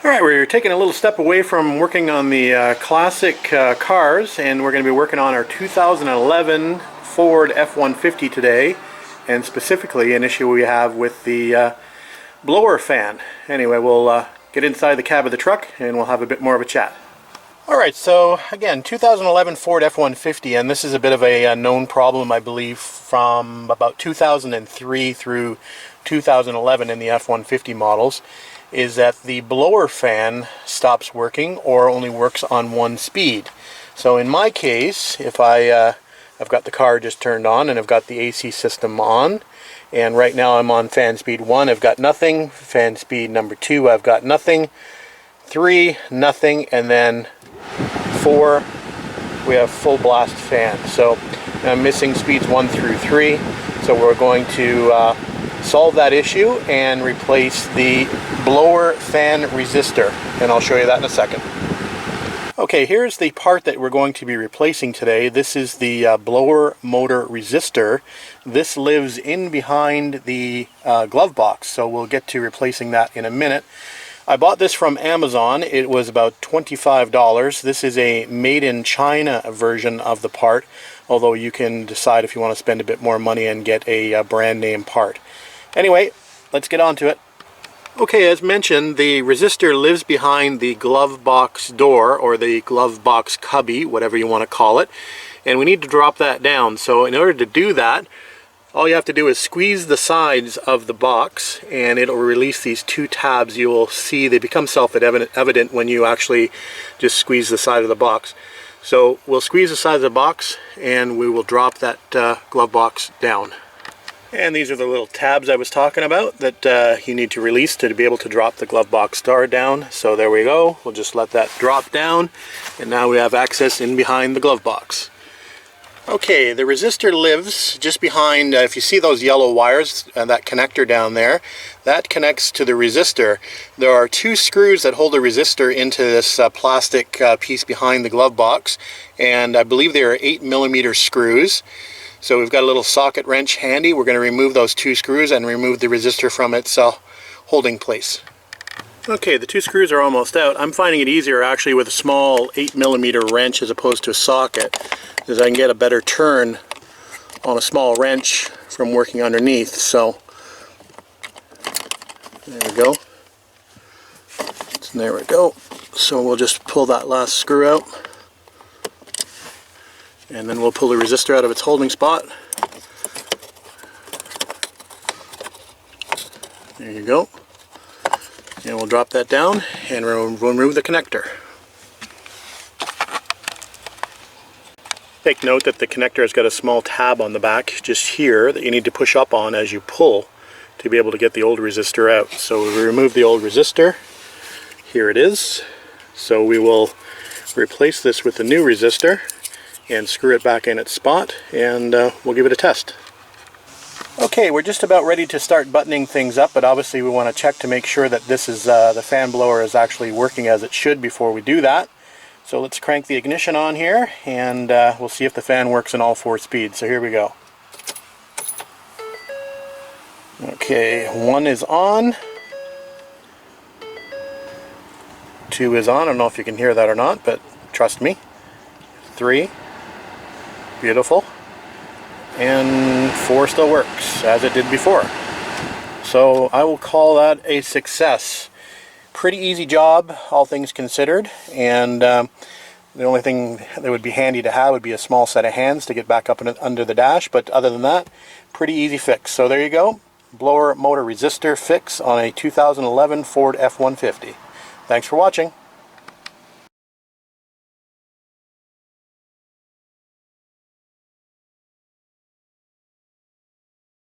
Alright, we're taking a little step away from working on the classic cars, and we're going to be working on our 2011 Ford F-150 today, and specifically an issue we have with the blower fan. Anyway, we'll get inside the cab of the truck and we'll have a bit more of a chat. Alright, so again, 2011 Ford F-150, and this is a bit of a known problem, I believe, from about 2003 through 2011 in the F-150 models, is that the blower fan stops working or only works on one speed. So in my case, if I've got the car just turned on and I've got the AC system on, and right now I'm on fan speed 1, I've got nothing. Fan speed number 2, I've got nothing. 3, nothing, and then 4, we have full blast fan. So I'm missing speeds 1 through 3. So we're going to solve that issue and replace the blower fan resistor, and I'll show you that in a second. Okay, here's the part that we're going to be replacing today. This is the blower motor resistor. This lives in behind the glove box, so we'll get to replacing that in a minute. I bought this from Amazon. It was about $25. This is a made in China version of the part, although you can decide if you want to spend a bit more money and get a brand name part. Anyway, let's get on to it. Okay, as mentioned, the resistor lives behind the glove box door, or the glove box cubby, whatever you want to call it, and we need to drop that down. So in order to do that, all you have to do is squeeze the sides of the box and it'll release these two tabs. You will see they become self-evident when you actually just squeeze the side of the box. So we'll squeeze the side of the box and we will drop that glove box down. And these are the little tabs I was talking about that you need to release to be able to drop the glove box door down. So there we go. We'll just let that drop down, and now we have access in behind the glove box. Okay, the resistor lives just behind, if you see those yellow wires and that connector down there, that connects to the resistor. There are 2 screws that hold the resistor into this plastic piece behind the glove box, and I believe they are 8mm screws. So we've got a little socket wrench handy. We're going to remove those 2 screws and remove the resistor from its holding place. Okay, the 2 screws are almost out. I'm finding it easier actually with a small 8mm wrench as opposed to a socket, because I can get a better turn on a small wrench from working underneath. So there we go. There we go. So we'll just pull that last screw out, and then we'll pull the resistor out of its holding spot. There you go. And we'll drop that down and we'll remove the connector. Take note that the connector has got a small tab on the back just here that you need to push up on as you pull to be able to get the old resistor out. So we remove the old resistor. Here it is. So we will replace this with the new resistor and screw it back in its spot, and we'll give it a test. Okay, we're just about ready to start buttoning things up, but obviously we want to check to make sure that this is the fan blower is actually working as it should before we do that. So let's crank the ignition on here, and we'll see if the fan works in all 4 speeds. So here we go. Okay, 1 is on. 2 is on. I don't know if you can hear that or not, but trust me. 3. Beautiful. And 4 still works as it did before. So I will call that a success. Pretty easy job, all things considered, and the only thing that would be handy to have would be a small set of hands to get back up under the dash, but other than that, pretty easy fix. So there you go, blower motor resistor fix on a 2011 Ford F-150. Thanks for watching.